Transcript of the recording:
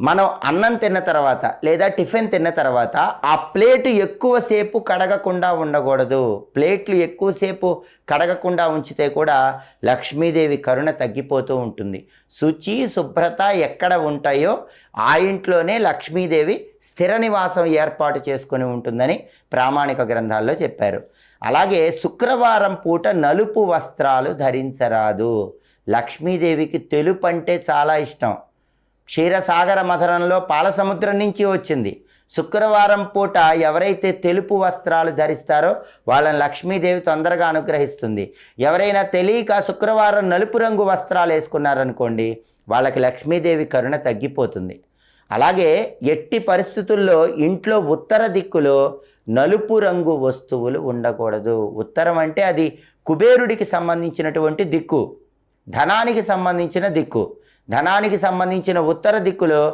మనం అన్నం తిన్న తర్వాత లేదా టిఫిన్ తిన్న తర్వాత ఆ ప్లేటు ఎక్కువసేపు కడగకుండా ఉండకూడదు. ప్లేట్లు ఎక్కువసేపు కడగకుండా ఉంచితే కూడా లక్ష్మీదేవి కరుణ తగ్గిపోతూ ఉంటుంది. శుచి శుభ్రత ఎక్కడ ఉంటాయో ఆ ఇంట్లోనే లక్ష్మీదేవి స్థిర నివాసం ఏర్పాటు చేసుకొని ఉంటుందని ప్రామాణిక గ్రంథాల్లో చెప్పారు. అలాగే శుక్రవారం పూట నలుపు వస్త్రాలు ధరించరాదు. లక్ష్మీదేవికి తెలుపు అంటే చాలా ఇష్టం. క్షీరసాగర మథనంలో పాలసముద్రం నుంచి వచ్చింది. శుక్రవారం పూట ఎవరైతే తెలుపు వస్త్రాలు ధరిస్తారో వాళ్ళని లక్ష్మీదేవి తొందరగా అనుగ్రహిస్తుంది. ఎవరైనా తెలియక శుక్రవారం నలుపు రంగు వస్త్రాలు వేసుకున్నారనుకోండి, వాళ్ళకి లక్ష్మీదేవి కరుణ తగ్గిపోతుంది. అలాగే ఎట్టి పరిస్థితుల్లో ఇంట్లో ఉత్తర దిక్కులో నలుపు రంగు వస్తువులు ఉండకూడదు. ఉత్తరం అంటే అది కుబేరుడికి సంబంధించినటువంటి దిక్కు, ధనానికి సంబంధించిన దిక్కు. ధనానికి సంబంధించిన ఉత్తర దిక్కులో